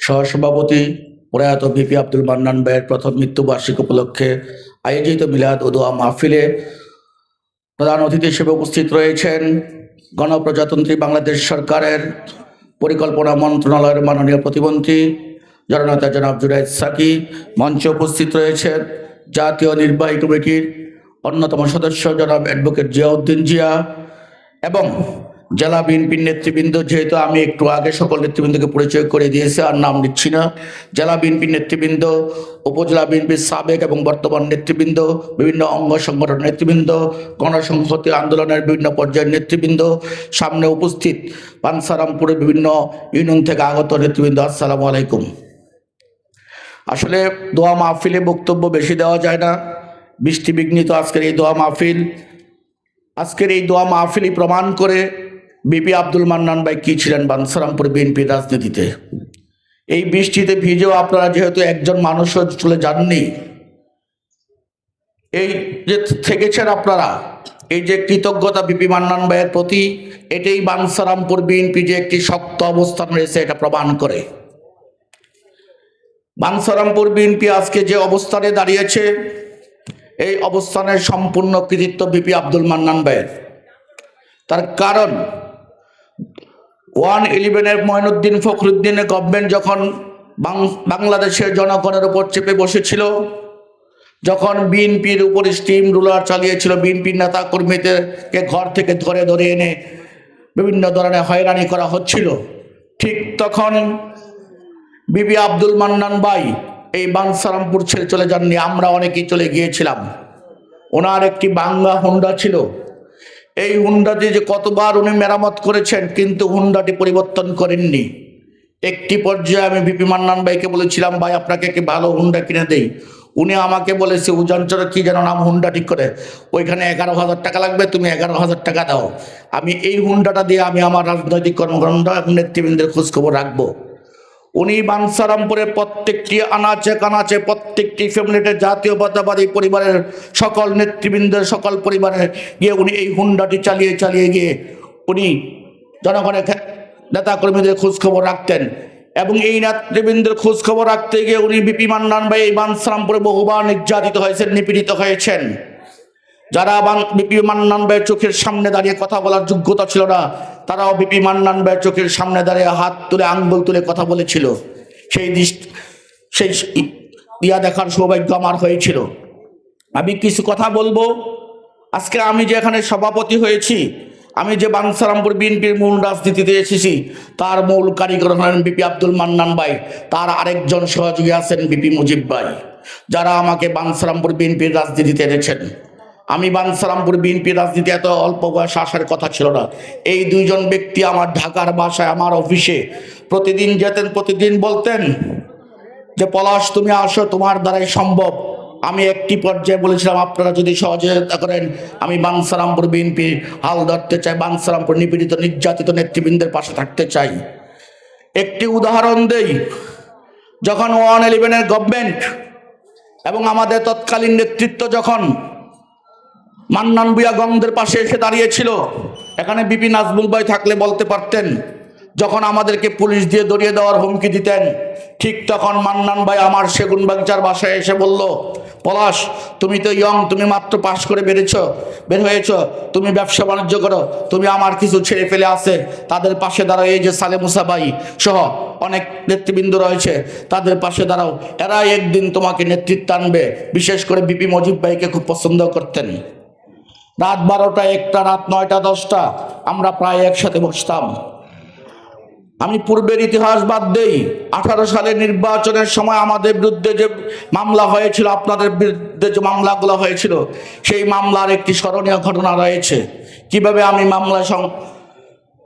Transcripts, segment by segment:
সহসভাপতি প্রয়াত ভিপি আব্দুল মান্নান ভাইয়ের প্রথম মৃত্যুবার্ষিকী উপলক্ষে আয়োজিত মিলাদ ও দোয়া মাহফিলে প্রধান অতিথি হিসেবে উপস্থিত রয়েছেন গণপ্রজাতন্ত্রী বাংলাদেশ সরকারের পরিকল্পনা মন্ত্রণালয়ের মাননীয় প্রতিমন্ত্রী জননেতা জনাব জুনায়েদ সাকি। মঞ্চে উপস্থিত রয়েছেন জাতীয় নির্বাহী কমিটির অন্যতম সদস্য জনাব অ্যাডভোকেট জিয়াউদ্দিন জিয়া এবং জেলা বিএনপির নেতৃবৃন্দ। যেহেতু আমি একটু আগে সকল নেতৃবৃন্দকে পরিচয় করে দিয়েছি, আর নাম নিচ্ছি না। জেলা বিএনপির নেতৃবৃন্দ, উপজেলা বিএনপির সাবেক এবং বর্তমান নেতৃবৃন্দ, বিভিন্ন অঙ্গ সংগঠনের নেতৃবৃন্দ, গণসংহতি আন্দোলনের বিভিন্ন পর্যায়ের নেতৃবৃন্দ, সামনে উপস্থিত বাঞ্ছারামপুরের বিভিন্ন ইউনিয়ন থেকে আগত নেতৃবৃন্দ, আসসালামু আলাইকুম। আসলে দোয়া মাহফিলে বক্তব্য বেশি দেওয়া যায় না, বৃষ্টি বিঘ্নিত আজকের এই দোয়া মাহফিল। আজকের এই দোয়া মাহফিলই প্রমাণ করে ভিপি আব্দুল মান্নান ভাই কী ছিলেন বাঞ্ছারামপুর বিএনপির রাজনীতিতে। এই বৃষ্টিতে ভিজেও আপনারা যেহেতু একজন মানুষও চলে যাননি, এই যে থেকেছেন আপনারা, এই যে কৃতজ্ঞতা ভিপি মান্নান ভাইয়ের প্রতি, এটাই বাঞ্ছারামপুর বিএনপি যে একটি শক্ত অবস্থান রয়েছে এটা প্রমাণ করে। বাঞ্ছারামপুর বিএনপি আজকে যে অবস্থানে দাঁড়িয়েছে, এই অবস্থানের সম্পূর্ণ কৃতিত্ব ভিপি আব্দুল মান্নান ভাইয়ের। তার কারণ 111-এর মঈনুদ্দিন ফখরুদ্দিনের গভর্নমেন্ট যখন বাংলাদেশের জনগণের উপর চেপে বসেছিল, যখন বিএনপির উপর স্টিম রুলার চালিয়েছিল, বিএনপির নেতা কর্মীদেরকে ঘর থেকে ধরে ধরে এনে বিভিন্ন ধরনের হয়রানি করা হচ্ছিল, ঠিক তখন ভিপি আব্দুল মান্নান ভাই এই বাঞ্ছারামপুর ছেড়ে চলে যাননি। আমরা অনেকেই চলে গিয়েছিলাম। ওনার একটি বাংলা হুন্ডা ছিল, এই হুন্ডাটি যে কতবার উনি মেরামত করেছেন, কিন্তু হুন্ডাটি পরিবর্তন করেননি। একটি পর্যায়ে আমি ভিপি মান্নান ভাইকে বলেছিলাম, ভাই আপনাকে একটি ভালো হুন্ডা কিনে দেই। উনি আমাকে বলেছে, উজানচরে কি যেন নাম, হুন্ডা ঠিক করে, ওইখানে 11,000 টাকা লাগবে, তুমি 11,000 টাকা দাও, আমি এই হুন্ডাটা দিয়ে আমি আমার রাজনৈতিক কর্মকাণ্ড এবং নেতৃবৃন্দের খোঁজখবর রাখবো। উনি বাঞ্ছারামপুরের প্রত্যেকটি আনাচে কানাচে, প্রত্যেকটি ফ্যামিলিতে জাতীয়তাবাদী পরিবারের সকল নেতৃবৃন্দের সকল পরিবারে গিয়ে উনি এই হুন্ডাটি চালিয়ে চালিয়ে গিয়ে উনি জনগণের নেতাকর্মীদের খোঁজখবর রাখতেন। এবং এই নেতৃবৃন্দের খোঁজখবর রাখতে গিয়ে উনি ভিপি মান্নান ভাই এই বাঞ্ছারামপুরে বহুবার নির্যাতিত হয়েছেন, নিপীড়িত হয়েছেন। যারা ভিপি মান্নান ভাইয়ের চোখের সামনে দাঁড়িয়ে কথা বলার যোগ্যতা ছিল না, তারাও ভিপি মান্নান ভাইয়ের চোখের সামনে দাঁড়িয়ে হাত তুলে আঙ্গুল তুলে কথা বলেছিল। সেই ইয়া দেখার সৌভাগ্য আমার হয়েছিল। আমি কিছু কথা বলবো। আজকে আমি যে এখানে সভাপতি হয়েছি, আমি যে বাঞ্ছারামপুর বিএনপির মূল রাজনীতিতে এসেছি, তার মূল কারিগর হলেন ভিপি আব্দুল মান্নান ভাই। তার আরেকজন সহযোগী আছেন ভিপি মুজিব ভাই, যারা আমাকে বাঞ্ছারামপুর বিএনপির রাজনীতিতে এনেছেন। আমি বাঞ্ছারামপুর বিএনপির রাজনীতি এত অল্প বয়সে আসার কথা ছিল না। এই দুইজন ব্যক্তি আমার ঢাকার বাসায়, আমার অফিসে প্রতিদিন যেতেন, প্রতিদিন বলতেন যে পলাশ তুমি আসো, তোমার দ্বারাই সম্ভব। আমি একটি পর্যায়ে বলেছিলাম, আপনারা যদি সহযোগিতা করেন আমি বাঞ্ছারামপুর বিএনপি হাল ধরতে চাই, বাঞ্ছারামপুর নিপীড়িত নির্যাতিত নেতৃবৃন্দের পাশে থাকতে চাই। একটি উদাহরণ দেই, যখন 111-এর গভর্নমেন্ট এবং আমাদের তৎকালীন নেতৃত্ব যখন মান্নান ভূঁইয়া গঙ্গদের পাশে এসে দাঁড়িয়েছিল, এখানে ভিপি নাজমুল ভাই থাকলে বলতে পারতেন, যখন আমাদেরকে পুলিশ দিয়ে দড়িয়ে দেওয়ার হুমকি দিতেন, ঠিক তখন মান্নান ভাই আমার সেগুনবাগিচার বাসায় এসে বলল, পলাশ তুমি তো ইয়ং, তুমি মাত্র পাশ করে বের হয়েছ, তুমি ব্যবসা বাণিজ্য করো, তুমি আমার কিছু ছেড়ে ফেলে আছে, তাদের পাশে দাঁড়াও। এই যে সালে মুসা ভাই সহ অনেক নেতৃবৃন্দ রয়েছে, তাদের পাশে দাঁড়াও, এরা একদিন তোমাকে নেতৃত্ব আনবে। বিশেষ করে ভিপি মুজিব ভাইকে খুব পছন্দ করতেন। রাত 12টা, 1টা, রাত 9টা, 10টা আমরা প্রায় একসাথে বসতাম। আমি পূর্বের ইতিহাস বাদ দেই, 18 সালের নির্বাচনের সময় আমাদের বিরুদ্ধে যে মামলা হয়েছিল, আপনাদের বিরুদ্ধে যে মামলাগুলো হয়েছিল, সেই মামলার একটি স্মরণীয় ঘটনা রয়েছে। কিভাবে আমি মামলায়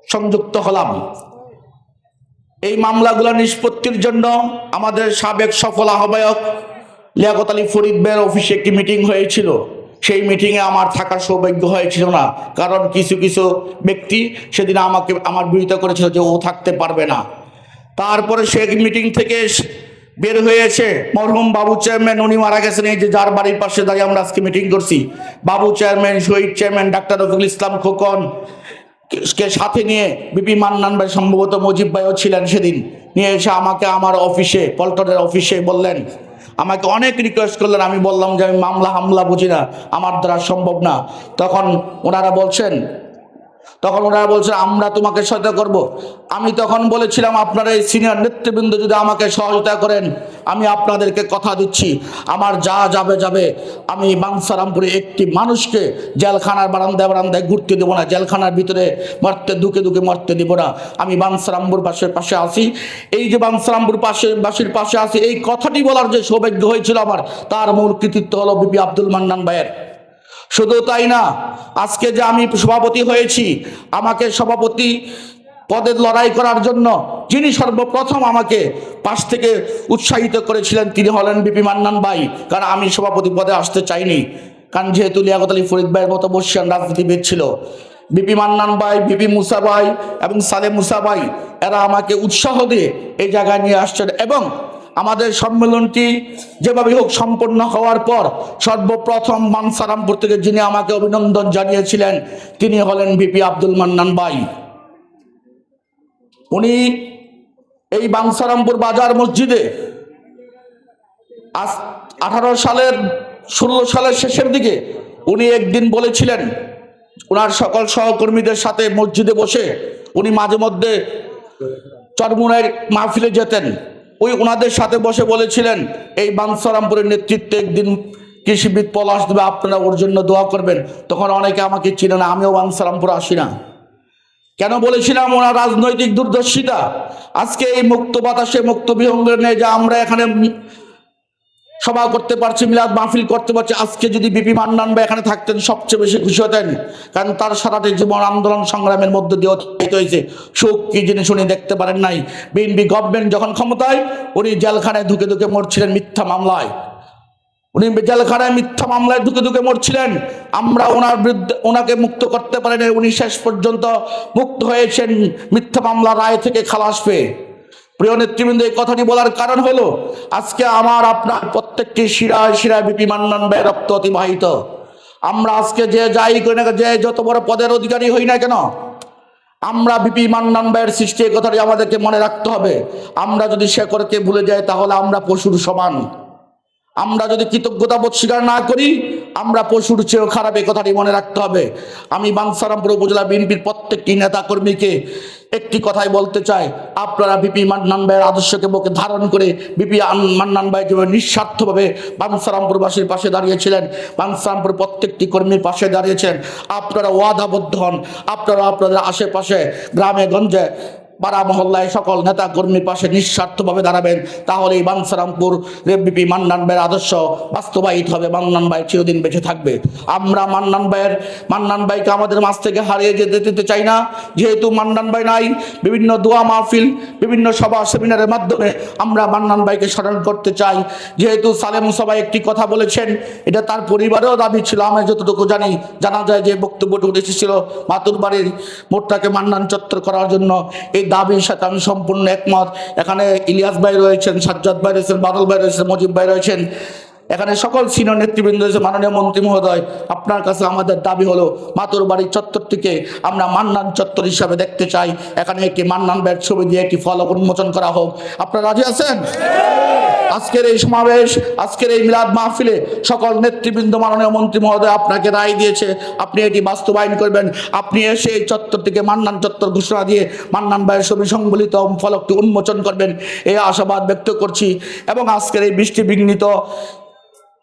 সংযুক্ত হলাম। এই মামলাগুলো নিষ্পত্তির জন্য আমাদের সাবেক সফল আহ্বায়ক লিয়াকত আলী ফরিদ ভাইয়ের অফিসে একটি মিটিং হয়েছিল। সেই মিটিংয়ে আমার থাকার সৌভাগ্য হয়েছিল না, কারণ কিছু কিছু ব্যক্তি সেদিন আমার বিরোধিতা করেছিল যে ও থাকতে পারবে না। তারপরে সেই মিটিং থেকে বের হয়েছে মরহুম বাবু চেয়ারম্যান, উনি মারা গেছেন, এই যে যার বাড়ির পাশে দাঁড়িয়ে আমরা আজকে মিটিং করছি, বাবু চেয়ারম্যান, শহীদ চেয়ারম্যান ডাক্তার রফিকুল ইসলাম খোকন কে সাথে নিয়ে ভিপি মান্নান ভাই, সম্ভবত মুজিব ভাইও ছিলেন সেদিন। নিয়ে এসে আমাকে আমার অফিসে, পল্টনের অফিসে বললেন, আমাকে অনেক রিকোয়েস্ট করলেন। আমি বললাম যে আমি মামলা হামলা বুঝি না, আমার দ্বারা সম্ভব না। তখন ওনারা বলছেন আমরা তোমাকে সহায়তা করব। আমি তখন বলেছিলাম, আপনারা এই সিনিয়র নেতৃবৃন্দ যদি আমাকে সহযোগিতা করেন, আমি আপনাদেরকে কথা দিচ্ছি, আমার যা যাবে যাবে। আমি বাঞ্ছারামপুরে একটি মানুষকে জেলখানার বারান্দায় বারান্দায় ঘুরতে দেবো না, জেলখানার ভিতরে মরতে দুকে দুকে মরতে দেব না। আমি বাঞ্ছারামপুর পাশে আসি। এই যে বাঞ্ছারামপুর বাসীর পাশে আসি, এই কথাটি বলার যে সৌভাগ্য হয়েছিল আমার, তার মূল কৃতিত্ব হলো বিপি আব্দুল মান্নান ভাইয়ের। শুধু তাই না, আজকে যে আমি সভাপতি হয়েছি, আমাকে সভাপতি পদের লড়াই করার জন্য যিনি সর্বপ্রথম আমাকে পাশ থেকে উৎসাহিত করেছিলেন, তিনি হলেন বিপি মান্নান ভাই। কারণ আমি সভাপতি পদে আসতে চাইনি, কারণ যেহেতু লিয়াকত আলী ফরিদ ভাইয়ের মতো বর্ষিয়ান রাজনীতিবিদ ছিল। বিপি মান্নান ভাই, বিপি মুসা ভাই এবং সালেম মুসা ভাই, এরা আমাকে উৎসাহ দিয়ে এই জায়গায় নিয়ে আসছেন। এবং আমাদের সম্মেলনটি যেভাবে হোক সম্পন্ন হওয়ার পর সর্বপ্রথম বাঞ্ছারামপুর থেকে যিনি আমাকে অভিনন্দন জানিয়েছিলেন, তিনি হলেন বিপি আব্দুল মান্নান ভাই। উনি এই বাঞ্ছারামপুর বাজার মসজিদে 16 সালের শেষের দিকে উনি একদিন বলেছিলেন, ওনার সকল সহকর্মীদের সাথে মসজিদে বসে উনি মাঝে মধ্যে চরমুনাইয়ের মাহফিলে যেতেন, ওনাদের সাথে বসে বলেছিলেন, এই বাঞ্ছারামপুরের নেতৃত্বে একদিন কৃষিবিদ পলাশ দেবে, আপনারা ওর জন্য দোয়া করবেন। তখন অনেকে আমাকে চিনে না, আমিও বাঞ্ছারামপুর আসি না। কেন বলেছিলাম? ওনার রাজনৈতিক দূরদর্শিতা। আজকে এই মুক্ত বাতাসে, মুক্ত বিহঙ্গে নিয়ে যা আমরা এখানে সভা করতে পারছি, মিলাদ মাহফিল করতে পারছি, আজকে যদি বিপি মান্নান ভাই এখানে থাকতেন সবচেয়ে বেশি খুশি হতেন। কারণ তার সারাটি জীবন আন্দোলন সংগ্রামের মধ্যে দিয়ে অতিবাহিত হয়েছে। সুখ কি জিনিস উনি দেখতে পারেন নাই। বিএনপি গভর্নমেন্ট যখন ক্ষমতায়, উনি জেলখানায় ধুকে ধুকে মরছিলেন মিথ্যা মামলায়। উনি জেলখানায় মিথ্যা মামলায় ধুকে ধুকে মরছিলেন। আমরা ওনার বিরুদ্ধে, ওনাকে মুক্ত করতে পারেনি। উনি শেষ পর্যন্ত মুক্ত হয়েছেন মিথ্যা মামলা রায় থেকে খালাস পেয়ে। প্রিয় নেতৃবৃন্দ, এই কথাটি বলার কারণ হলো, আজকে আমার আপনার প্রত্যেকটি শিরায় শিরায় বিপি মান্নান ভাইয়ের রক্ত অতিবাহিত। আমরা আজকে যে যাই করি না, যে যত বড় পদের অধিকারী হই না কেন, আমরা বিপি মান্নান ভাইয়ের সৃষ্টি, এই কথাটি আমাদেরকে মনে রাখতে হবে। আমরা যদি শেকড়কে ভুলে যাই, তাহলে আমরা পশুর সমান। আমরা যদি কৃতজ্ঞতা বোধ স্বীকার না করি, আমরা পশুর চেয়েও খারাপ, এই কথাটি মনে রাখতে হবে। আমি বাঞ্ছারামপুর উপজেলা বিএনপির প্রত্যেকটি নেতা কর্মীকে একটি কথাই বলতে চাই, আপনারা বিপি মান্নান ভাইয়ের আদর্শকে বুকে ধারণ করে, বিপি মান্নান ভাই যেভাবে নিঃস্বার্থভাবে বাঞ্ছারামপুরবাসীর পাশে দাঁড়িয়েছিলেন, বাঞ্ছারামপুর প্রত্যেকটি কর্মীর পাশে দাঁড়িয়েছেন, আপনারা ওয়াদাবদ্ধ হন। আপনারা আপনাদের আশেপাশে গ্রামে গঞ্জে পাড়া মহল্লায় সকল নেতা কর্মীর পাশে নিঃস্বার্থভাবে দাঁড়াবেন, তাহলে এই বাঞ্ছারামপুর বিপি মান্নান ভাইয়ের আদর্শ বাস্তবায়িত হবে। মান্নান ভাই চিরদিন বেঁচে থাকবে। আমরা মান্নান ভাইকে আমাদের মাঝ থেকে হারিয়ে যেতে দিতে চাই না। যেহেতু মান্নান ভাই নাই, বিভিন্ন দোয়া মাহফিল, বিভিন্ন সভা সেমিনারের মাধ্যমে আমরা মান্নান ভাইকে স্মরণ করতে চাই। যেহেতু সালেম মুসা ভাই একটি কথা বলেছেন, এটা তার পরিবারেও দাবি ছিল। আমি যতটুকু জানা যায় যে বক্তব্যটি উঠেছিল মাতুর বাড়ির মোড়টাকে মান্নান চত্বর করার জন্য, এই দাবির সাথে আমি সম্পূর্ণ একমত। এখানে ইলিয়াস ভাই রয়েছেন, সাজ্জাদ ভাই রয়েছেন, বাদল ভাই রয়েছেন, মজিব ভাই রয়েছেন, এখানে সকল সিনিয়র নেতৃবৃন্দ রয়েছে। মাননীয় মন্ত্রী মহোদয়, আপনার কাছে আমাদের দাবি হলো, মাতুর বাড়ির চত্বরটিকে আমরা মান্নান চত্বর হিসাবে দেখতে চাই। এখানে একটি মান্নান ভাইয়ের ছবি দিয়ে একটি ফলক উন্মোচন করা হোক। আপনারা রাজি আছেন? আজকের এই সমাবেশ, আজকের এই মিলাদ মাহফিলে সকল নেতৃবৃন্দ, মাননীয় মন্ত্রী মহোদয় আপনাকে রায় দিয়েছে, আপনি এটি বাস্তবায়ন করবেন। আপনি এসে এই চত্বরটিকে মান্নান চত্বর ঘোষণা দিয়ে মান্নান ভাইয়ের ছবি সংবলিত ফলকটি উন্মোচন করবেন, এই আশাবাদ ব্যক্ত করছি। এবং আজকের এই বৃষ্টি বিঘ্নিত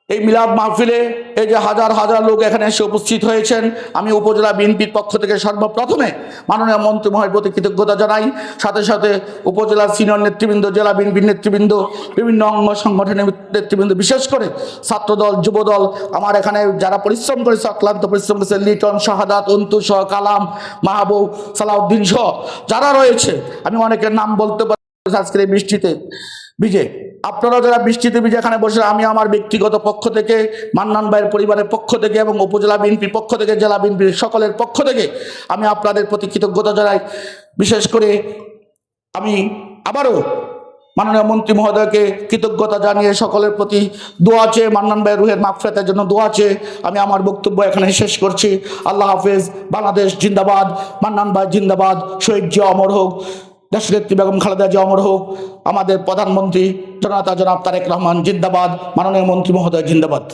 এই মিলাদ মাহফিলে এই যে হাজার হাজার লোক এখানে এসে উপস্থিত হয়েছেন, আমি উপজেলা বিএনপির পক্ষ থেকে সর্বপ্রথমে মাননীয় মন্ত্রী মহোদয়ের প্রতি কৃতজ্ঞতা জানাই। সাথে সাথে উপজেলার সিনিয়র নেতৃবৃন্দ, জেলা বিএনপির নেতৃবৃন্দ, বিভিন্ন অঙ্গ সংগঠনের নেতৃবৃন্দ, বিশেষ করে ছাত্রদল, যুবদল, আমার এখানে যারা পরিশ্রম করেছে, অক্লান্ত পরিশ্রম করেছে, লিটন, শাহাদাত, অন্তু সহ, কালাম, মাহবুব, সালাউদ্দিন সহ যারা রয়েছে, আমি অনেকের নাম বলতে পারি। আজকের এই বৃষ্টিতে ভিজে, আপনারা যারা বৃষ্টিতে ভিজে এখানে বসে, আমি আমার ব্যক্তিগত পক্ষ থেকে, মান্নান ভাইয়ের পরিবারের পক্ষ থেকে এবং উপজেলা বিএনপির পক্ষ থেকে, জেলা বিএনপির সকলের পক্ষ থেকে আমি আপনাদের প্রতি কৃতজ্ঞতা জানাই। বিশেষ করে আমি আবারও মাননীয় মন্ত্রী মহোদয়কে কৃতজ্ঞতা জানিয়ে সকলের প্রতি দোয়া চেয়ে, মান্নান ভাইয়ের রুহের মাগফিরাতের জন্য দোয়া চেয়ে আমি আমার বক্তব্য এখানে শেষ করছি। আল্লাহ হাফেজ। বাংলাদেশ জিন্দাবাদ। মান্নান ভাই জিন্দাবাদ। শহীদ জিয়া অমর হোক। দেশনেত্রী বেগম খালেদা জিয়া অমর হোক, আমাদের প্রধানমন্ত্রী জনতা জনাব তারেক রহমান জিন্দাবাদ, মাননীয় মন্ত্রী মহোদয় জিন্দাবাদ।